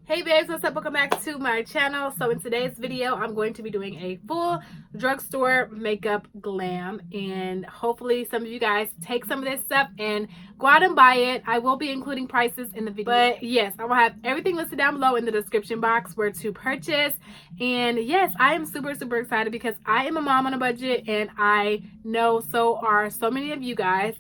Hey babes, what's up? Welcome back to my channel. So in today's video, I'm going to be doing a full drugstore makeup glam, and hopefully some of you guys take some of this stuff and go out and buy it. I will be including prices in the video, but yes, I will have everything listed down below in the description box where to purchase. And yes, I am super excited because I am a mom on a budget, and I know so are so many of you guys.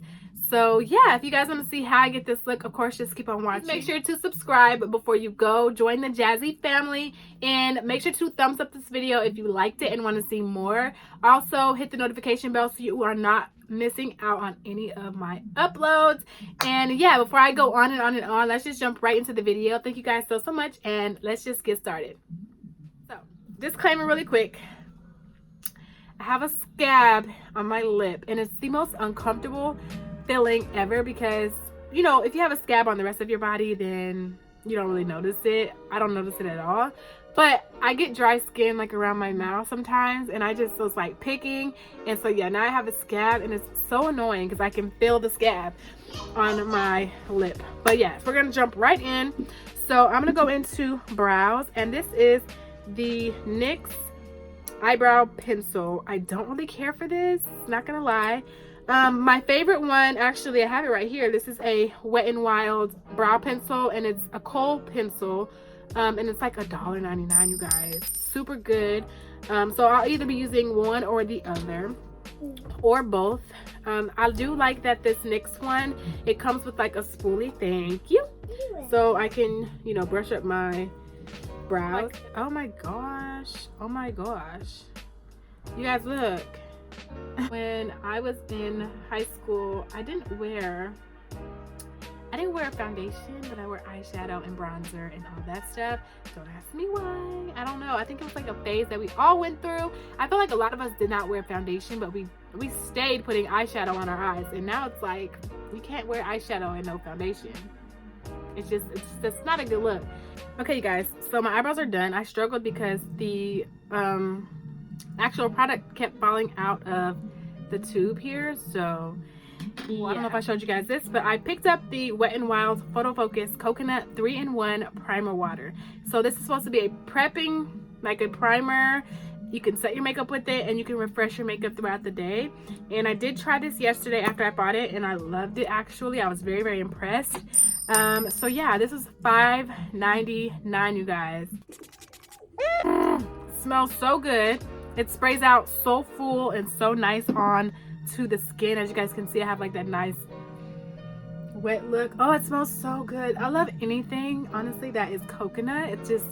So yeah, if you guys want to see how I get this look, of course, just keep on watching. Make sure to subscribe before you go. Join the Jazzy family, and make sure to thumbs up this video if you liked it and want to see more. Also, hit the notification bell so you are not missing out on any of my uploads. And yeah, before I go on and on and on, let's just jump right into the video. Thank you guys so much, and let's just get started. So, disclaimer really quick. I have a scab on my lip, and it's the most uncomfortable feeling ever because, you know, if you have a scab on the rest of your body, then you don't really notice it. I don't notice it at all, but I get dry skin like around my mouth sometimes, and I just was like picking, and so yeah, now I have a scab, and it's so annoying because I can feel the scab on my lip. But yes, we're gonna jump right in. So I'm gonna go into brows, and this is the NYX eyebrow pencil. I don't really care for this, not gonna lie. My favorite one, actually, I have it right here. This is a Wet n Wild brow pencil, and it's a kohl pencil, and it's like $1.99, you guys. Super good. So I'll either be using one or the other, or both. I do like that this NYX one, it comes with like a spoolie. Thank you. So I can, you know, brush up my brows. Oh my gosh. Oh my gosh. You guys, look. When I was in high school, I didn't wear foundation, but I wear eyeshadow and bronzer and all that stuff. Don't ask me why. I don't know. I think it was like a phase that we all went through. I feel like a lot of us did not wear foundation, but we stayed putting eyeshadow on our eyes, and now it's like you can't wear eyeshadow and no foundation. It's just not a good look. Okay, you guys, so my eyebrows are done. I struggled because the actual product kept falling out of the tube here, so yeah. I don't know if I showed you guys this, but I picked up the Wet n Wild Photo Focus Coconut 3-in-1 Primer Water. So this is supposed to be a prepping, like a primer. You can set your makeup with it, and you can refresh your makeup throughout the day. And I did try this yesterday after I bought it, and I loved it. Actually, I was very impressed. So yeah, this is $5.99, you guys. Smells so good. It sprays out so full and so nice on to the skin. As you guys can see, I have like that nice wet look. Oh, it smells so good. I love anything, honestly, that is coconut. It's just...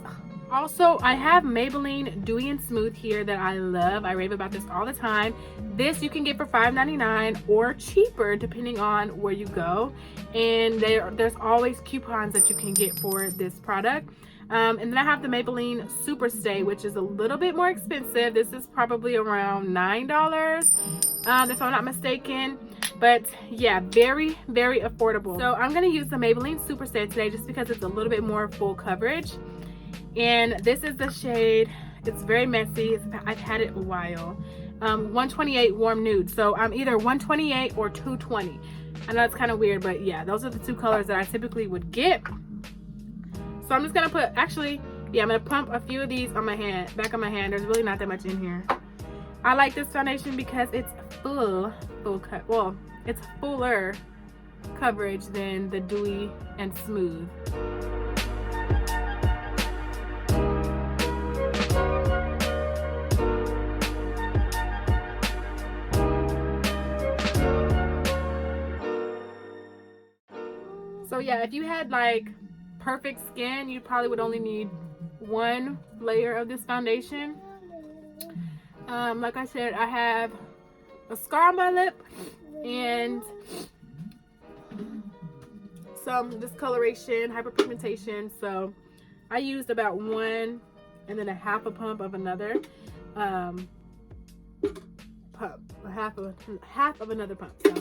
Also, I have Maybelline Dewy and Smooth here that I love. I rave about this all the time. This you can get for $5.99 or cheaper depending on where you go. And there's always coupons that you can get for this product. And then I have the Maybelline Super Stay, which is a little bit more expensive. This is probably around $9, if I'm not mistaken. But yeah, very affordable. So I'm going to use the Maybelline Super Stay today just because it's a little bit more full coverage. And this is the shade, it's very messy. I've had it a while. 128 Warm Nude. So I'm either 128 or 220. I know it's kind of weird, but yeah, those are the two colors that I typically would get. So I'm just gonna put, actually, yeah, I'm gonna pump a few of these on my hand, back on my hand. There's really not that much in here. I like this foundation because it's full cut. Well, it's fuller coverage than the Dewy and Smooth. So yeah, if you had like perfect skin, you probably would only need one layer of this foundation. Like I said, I have a scar on my lip and some discoloration, hyperpigmentation. So I used about one and then a half a pump of another pump, half of another pump. So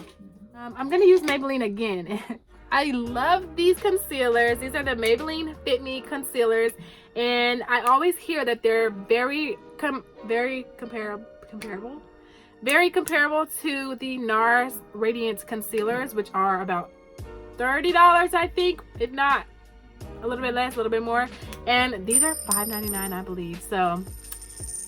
I'm gonna use Maybelline again. I love these concealers. These are the Maybelline Fit Me concealers, and I always hear that they're very comparable to the NARS Radiant concealers, which are about $30, I think, if not a little bit less, a little bit more. And these are $5.99, I believe. So,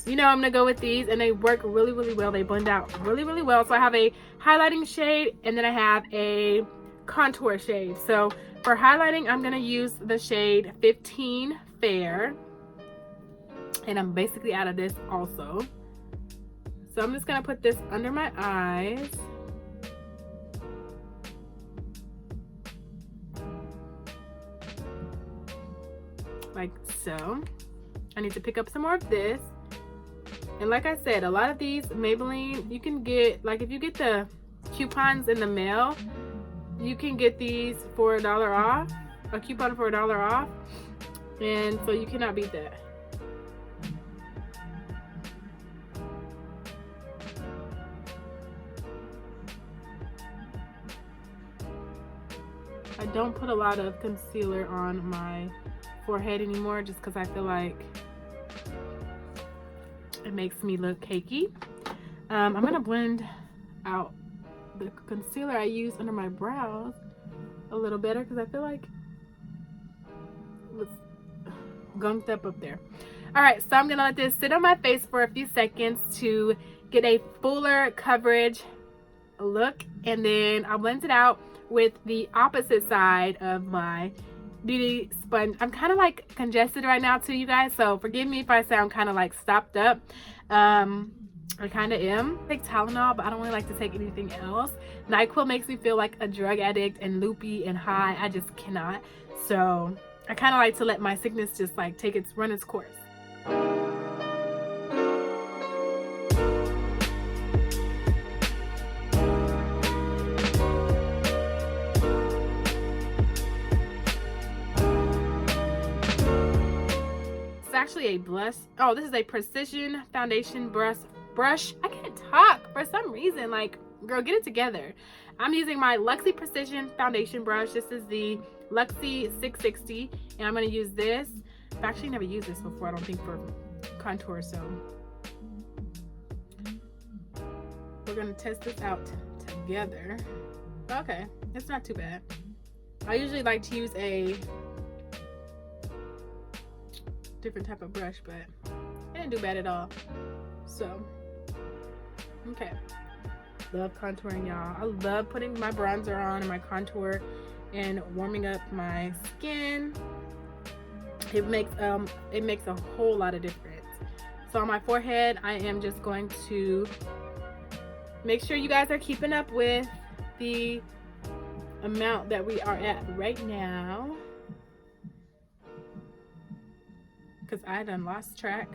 you know, I'm gonna go with these, and they work really, really well. They blend out really, really well. So I have a highlighting shade, and then I have a contour shade. So for highlighting, I'm gonna use the shade 15 Fair, and I'm basically out of this also. So I'm just gonna put this under my eyes. Like so. I need to pick up some more of this. And like I said, a lot of these Maybelline, you can get, like if you get the coupons in the mail, you can get these for $1 off, a coupon for $1 off. And so you cannot beat that. I don't put a lot of concealer on my forehead anymore just because I feel like it makes me look cakey. I'm gonna blend out the concealer I use under my brows a little better because I feel like it's gunked up there. All right, so I'm gonna let this sit on my face for a few seconds to get a fuller coverage look, and then I'll blend it out with the opposite side of my beauty sponge. I'm kind of like congested right now too, you guys, so forgive me if I sound kind of like stopped up. I kind of am. I take Tylenol, but I don't really like to take anything else. NyQuil makes me feel like a drug addict and loopy and high. I just cannot. So I kind of like to let my sickness just like run its course. Actually a blush. Oh, this is a precision foundation brush. I can't talk for some reason. Like, girl, get it together. I'm using my Luxie Precision Foundation brush. This is the Luxie 660, and I'm going to use this. I've actually never used this before, I don't think, for contour, so we're going to test this out together. Okay, it's not too bad. I usually like to use a different type of brush, but it didn't do bad at all. So okay, love contouring, y'all. I love putting my bronzer on and my contour and warming up my skin. It makes a whole lot of difference. So on my forehead, I am just going to make sure you guys are keeping up with the amount that we are at right now, because I done lost track.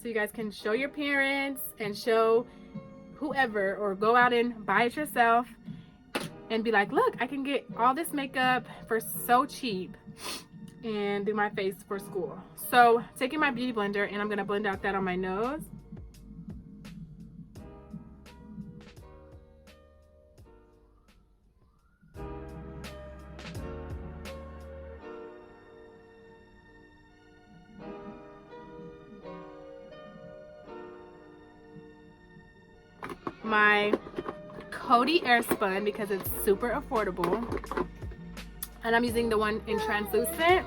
So you guys can show your parents and show whoever, or go out and buy it yourself and be like, look, I can get all this makeup for so cheap and do my face for school. So taking my beauty blender, and I'm gonna blend out that on my nose. My Coty Air Spun because it's super affordable, and I'm using the one in translucent.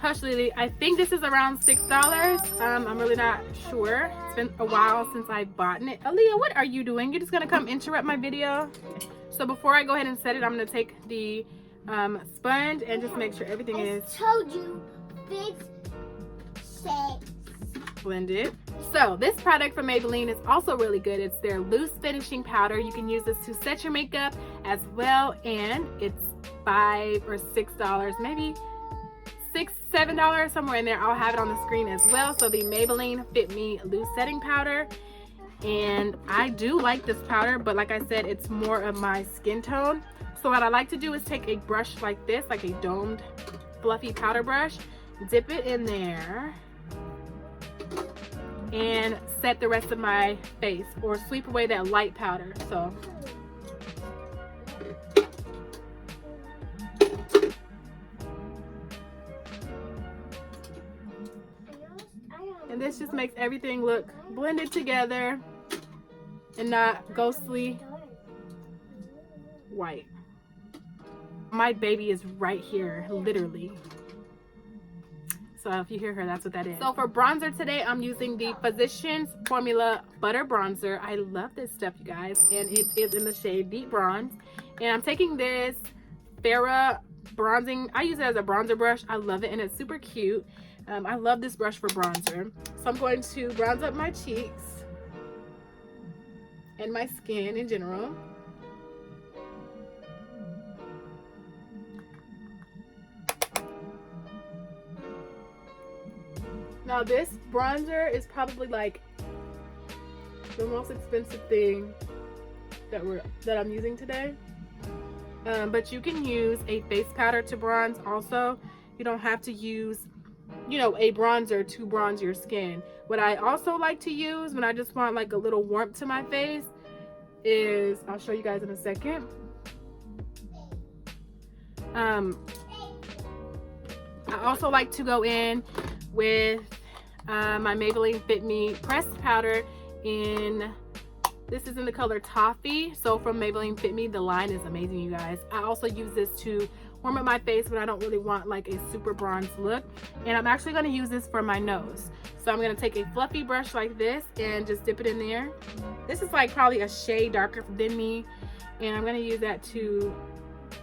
Hush Lily, I think this is around $6. I'm really not sure. It's been a while since I bought it. Aaliyah, what are you doing? You're just gonna come interrupt my video? So before I go ahead and set it, I'm gonna take the sponge and just make sure everything is told you, big blended. So this product from Maybelline is also really good. It's their loose finishing powder. You can use this to set your makeup as well, and it's $5 or $6, maybe $6, $7, somewhere in there. I'll have it on the screen as well. So the Maybelline Fit Me Loose Setting Powder, and I do like this powder, but like I said, it's more of my skin tone. So what I like to do is take a brush like this, like a domed fluffy powder brush, dip it in there, and set the rest of my face, or sweep away that light powder. So and this just makes everything look blended together and not ghostly. white. My baby is right here, literally. So if you hear her, that's what that is. So for bronzer today, I'm using the Physicians Formula Butter Bronzer. I love this stuff, you guys. And it is in the shade Deep Bronze. And I'm taking this Farrah bronzing. I use it as a bronzer brush. I love it and it's super cute. I love this brush for bronzer. So I'm going to bronze up my cheeks and my skin in general. Now this bronzer is probably like the most expensive thing that I'm using today. But you can use a face powder to bronze also. You don't have to use, you know, a bronzer to bronze your skin. What I also like to use when I just want like a little warmth to my face is, I'll show you guys in a second. I also like to go in with my Maybelline Fit Me pressed powder this is in the color Toffee. So from Maybelline Fit Me, the line is amazing, you guys. I also use this to warm up my face when I don't really want like a super bronze look. And I'm actually going to use this for my nose. So I'm going to take a fluffy brush like this and just dip it in there. This is like probably a shade darker than me. And I'm going to use that to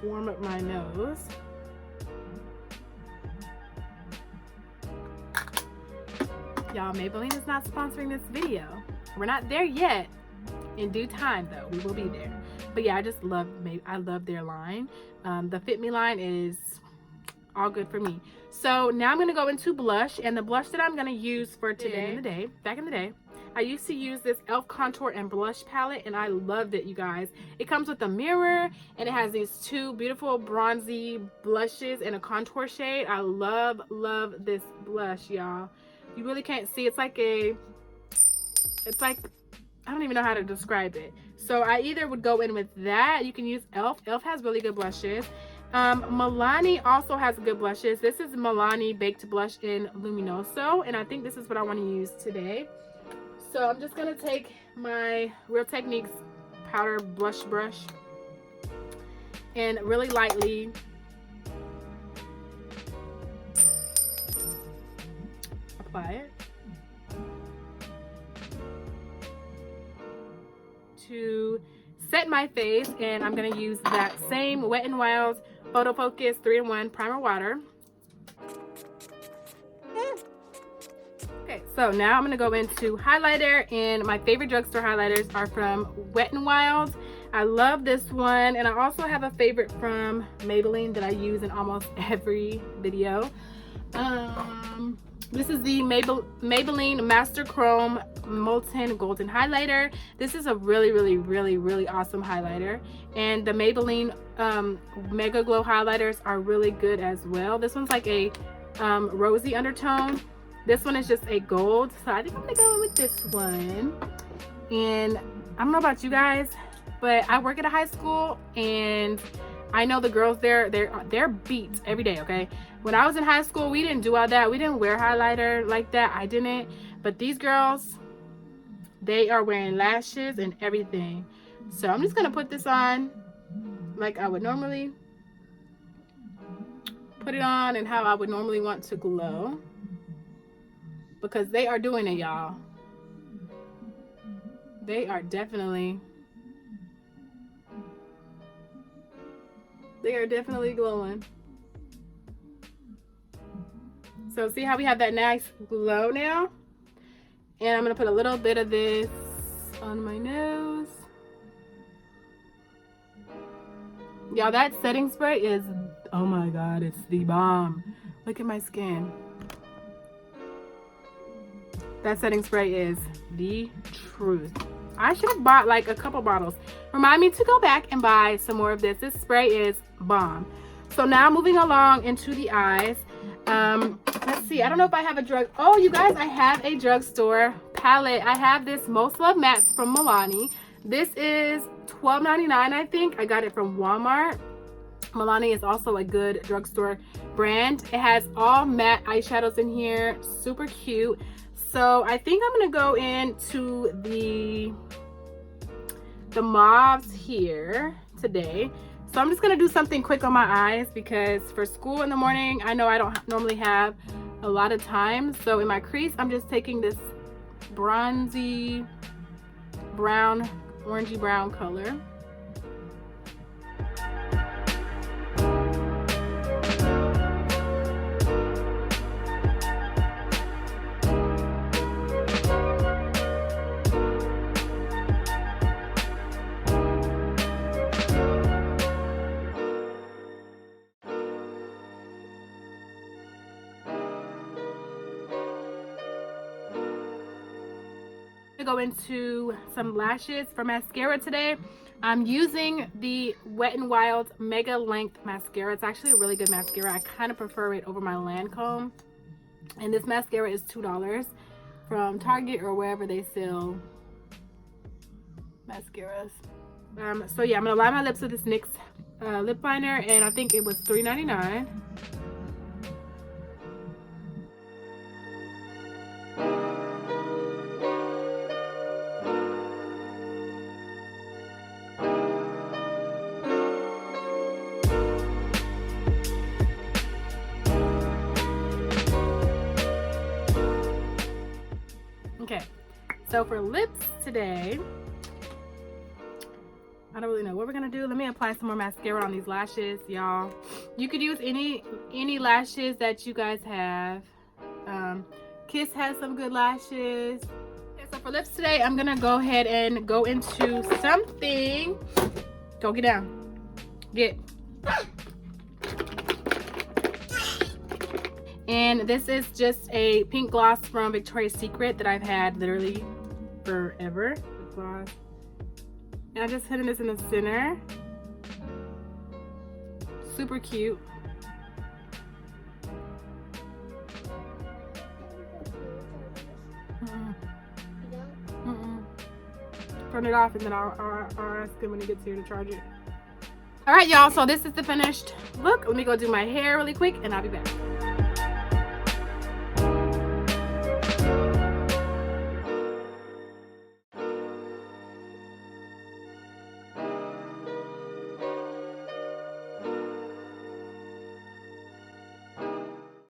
warm up my nose. Y'all, Maybelline is not sponsoring this video. We're not there yet. In due time, though, we will be there. But yeah, I love their line. The Fit Me line is all good for me. So now I'm gonna go into blush, and the blush that I'm gonna use for today, back in the day, I used to use this e.l.f. contour and blush palette, and I loved it, you guys. It comes with a mirror, and it has these two beautiful bronzy blushes and a contour shade. I love this blush, y'all. You really can't see. It's like I don't even know how to describe it. So I either would go in with that. You can use e.l.f. e.l.f. has really good blushes. Milani also has good blushes. This is Milani Baked Blush in Luminoso, and I think this is what I want to use today. So I'm just gonna take my Real Techniques powder blush brush and really lightly apply it to set my face, and I'm going to use that same Wet n Wild Photo Focus 3-in-1 primer water. Okay, so now I'm going to go into highlighter, and my favorite drugstore highlighters are from Wet n Wild. I love this one, and I also have a favorite from Maybelline that I use in almost every video. This is the Maybelline Master Chrome Molten Golden Highlighter. This is a really awesome highlighter. And the Maybelline Mega Glow highlighters are really good as well. This one's like a rosy undertone. This one is just a gold. So I think I'm gonna go in with this one. And I don't know about you guys, but I work at a high school, and I know the girls there, they're beat every day, okay? When I was in high school, we didn't do all that. We didn't wear highlighter like that. I didn't. But these girls, they are wearing lashes and everything. So I'm just going to put this on like I would normally put it on, and how I would normally want to glow. Because they are doing it, y'all. They are definitely glowing. So see how we have that nice glow now? And I'm going to put a little bit of this on my nose. Y'all, that setting spray is, oh my god, it's the bomb. Look at my skin. That setting spray is the truth. I should have bought like a couple bottles. Remind me to go back and buy some more of this. This spray is bomb. So now moving along into the eyes. Let's see. I don't know if I have a oh, you guys, I have a drugstore palette. I have this Most Love Mattes from Milani. This is $12.99, I think. I got it from Walmart. Milani is also a good drugstore brand. It has all matte eyeshadows in here. Super cute. So I think I'm going to go into the mauves here today. So I'm just gonna do something quick on my eyes because for school in the morning, I know I don't normally have a lot of time. So in my crease, I'm just taking this bronzy brown, orangey brown color. To go into some lashes for mascara today. I'm using the Wet n Wild Mega Length Mascara. It's actually a really good mascara. I kind of prefer it over my Lancome. And this mascara is $2 from Target or wherever they sell mascaras. So yeah, I'm gonna line my lips with this NYX lip liner, and I think it was $3.99. Okay, so for lips today, I don't really know what we're gonna do. Let me apply some more mascara on these lashes, y'all. You could use any lashes that you guys have. Kiss has some good lashes. Okay, so for lips today, I'm gonna go ahead and go into something. Go get down. Get. And this is just a pink gloss from Victoria's Secret that I've had literally forever. Gloss. And I'm just hitting this in the center. Super cute. Turn it off and then I'll ask him when he gets here to charge it. All right, y'all, so this is the finished look. Let me go do my hair really quick and I'll be back.